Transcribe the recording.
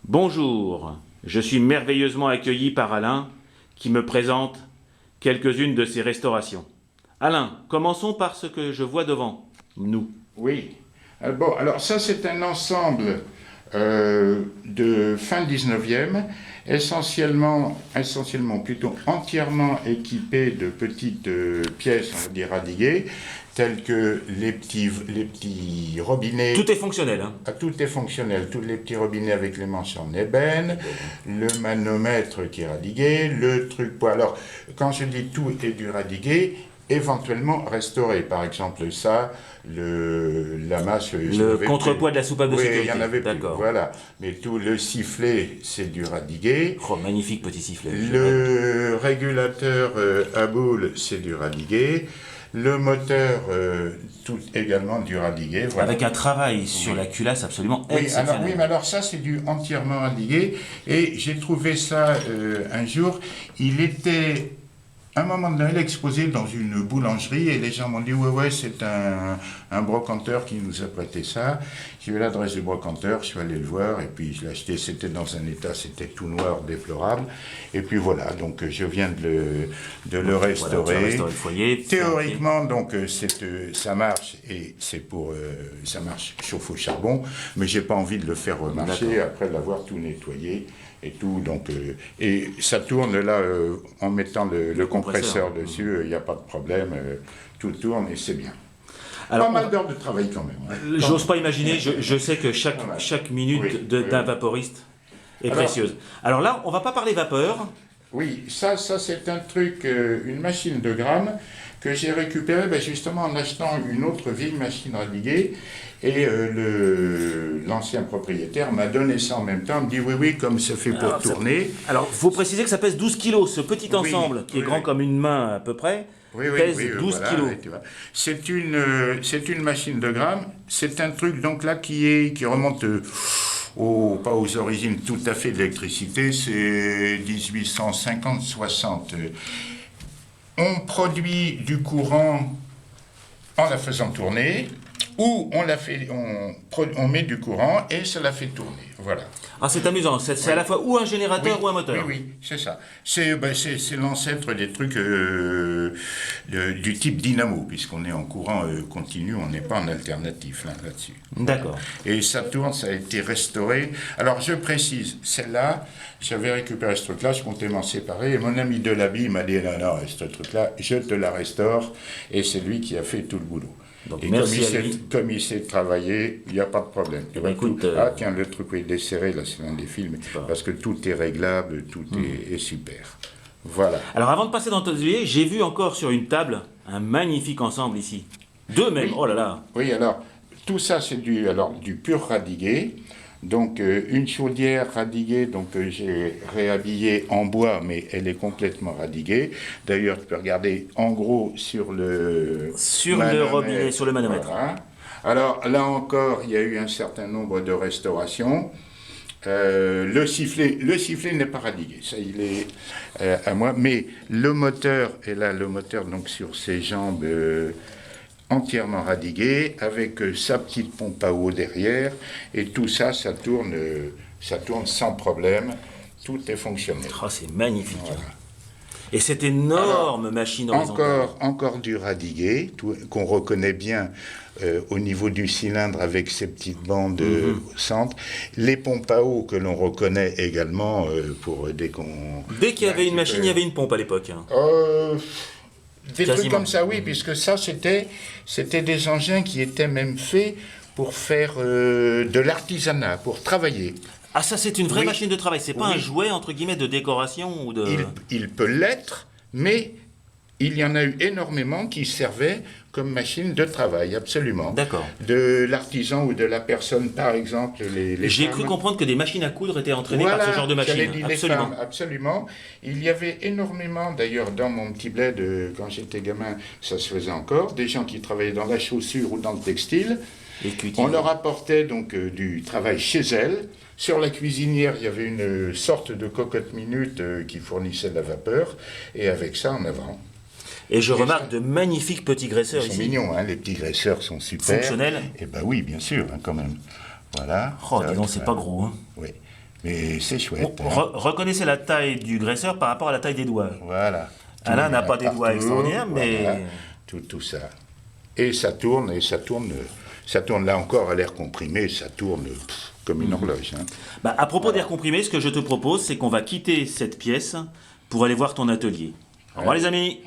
Bonjour, je suis merveilleusement accueilli par Alain qui me présente quelques-unes de ses restaurations. Alain, commençons par ce que je vois devant nous. Oui. Bon, alors ça c'est un ensemble de fin 19e, essentiellement plutôt entièrement équipé de petites pièces, on va dire radiguées, telles que les petits robinets. Tout est fonctionnel, hein? Tout est fonctionnel, tous les petits robinets avec les manches en ébène, le manomètre qui est radigué, le truc. Alors, quand je dis tout est du radigué, éventuellement restauré. Par exemple, ça, la masse... Le contrepoids de la soupape de sécurité. Oui, il y en avait plus, d'accord. voilà. Mais tout le sifflet, c'est du radigué. Oh, magnifique petit sifflet. Le régulateur à boule, c'est du radigué. Le moteur, tout également du radigué. Voilà. Avec un travail sur la culasse absolument exceptionnel. Oui, mais alors ça, c'est du entièrement radigué. Et j'ai trouvé ça un jour. Il était... À un moment donné, il est exposé dans une boulangerie et les gens m'ont dit ouais, c'est un brocanteur qui nous a prêté ça. J'ai eu l'adresse du brocanteur, je suis allé le voir et puis je l'ai acheté. C'était dans un état, c'était tout noir, déplorable. Et puis voilà, donc je viens de le restaurer. Voilà, tu as restauré le foyer. Théoriquement, donc ça marche et ça marche chauffe au charbon, mais j'ai pas envie de le faire remarcher après l'avoir tout nettoyé. Et tout, donc, et ça tourne là en mettant le compresseur dessus, il n'y a pas de problème, tout tourne et c'est bien. Alors, pas mal d'heures de travail quand même. Hein. J'ose pas imaginer, je sais que chaque minute d'un vaporiste est précieuse. Alors là, on va pas parler vapeur. Oui, ça c'est un truc, une machine de gramme que j'ai récupérée justement en achetant une autre vieille machine radiguée. Et l'ancien propriétaire m'a donné ça en même temps, me dit oui, comme ça fait pour tourner. Alors, il faut préciser que ça pèse 12 kilos, ce petit ensemble, qui est grand comme une main à peu près, pèse 12 kilos. C'est une machine de gramme, c'est un truc donc là qui remonte pas aux origines tout à fait de l'électricité, c'est 1850-60. On produit du courant en la faisant tourner, ou on met du courant et ça la fait tourner. Voilà. Ah, c'est amusant. C'est à la fois ou un générateur ou un moteur. Oui, c'est ça. C'est l'ancêtre des trucs du type dynamo, puisqu'on est en courant continu, on n'est pas en alternatif là-dessus. D'accord. Et ça tourne, ça a été restauré. Alors je précise, celle-là, j'avais récupéré ce truc-là, je comptais m'en séparer, et mon ami Delaby m'a dit non, ce truc-là, je te la restaure, et c'est lui qui a fait tout le boulot. Donc, et comme il sait travailler, il n'y a pas de problème. Écoute, tiens, le truc est desserré, là, c'est l'un des films, parce que tout est réglable, tout est super. Voilà. Alors, avant de passer dans ton atelier, j'ai vu encore sur une table un magnifique ensemble ici. Deux même, oh là là. Oui, alors, tout ça, c'est du pur radigué. Donc, une chaudière radiguée, donc j'ai réhabillé en bois, mais elle est complètement radiguée. D'ailleurs, tu peux regarder en gros sur le robinet, sur le manomètre. Voilà. Alors, là encore, il y a eu un certain nombre de restaurations. Le sifflet n'est pas radigué, ça il est à moi, mais le moteur est là, donc sur ses jambes entièrement radigué, avec sa petite pompe à eau derrière, et tout ça, ça tourne sans problème, tout est fonctionnel. Oh, c'est magnifique. Voilà. Et cette énorme machine horizontale. Encore du radigué, qu'on reconnaît bien au niveau du cylindre avec ses petites bandes au centre. Les pompes à eau que l'on reconnaît également Dès qu'il y avait une machine, il y avait une pompe à l'époque. Des trucs comme ça, oui, puisque ça, c'était des engins qui étaient même faits pour faire de l'artisanat, pour travailler. Ah, ça, c'est une vraie machine de travail, c'est pas un jouet, entre guillemets, de décoration ou de... Il peut l'être, mais il y en a eu énormément qui servaient comme machine de travail, absolument. D'accord. De l'artisan ou de la personne, par exemple, J'ai cru comprendre que des machines à coudre étaient entraînées par ce genre de machine. Absolument. Absolument. Il y avait énormément, d'ailleurs, dans mon petit bled, quand j'étais gamin, ça se faisait encore, des gens qui travaillaient dans la chaussure ou dans le textile. On leur apportait donc du travail chez elles. Sur la cuisinière, il y avait une sorte de cocotte minute qui fournissait de la vapeur, et avec ça, en avant. Et je remarque de magnifiques petits graisseurs ici. Ils sont mignons, hein, les petits graisseurs sont super. Fonctionnels. Eh bien oui, bien sûr, hein, quand même. Voilà. Oh, dis donc, c'est pas gros. Hein. Oui. Mais c'est chouette. hein. Reconnaissez la taille du graisseur par rapport à la taille des doigts. Voilà. Alain n'a pas des doigts Partout, extraordinaires, mais... voilà. Tout ça. Et ça tourne, ça tourne là encore à l'air comprimé, ça tourne comme une horloge. hein. Bah, à propos d'air comprimé, ce que je te propose, c'est qu'on va quitter cette pièce pour aller voir ton atelier. Au revoir les amis.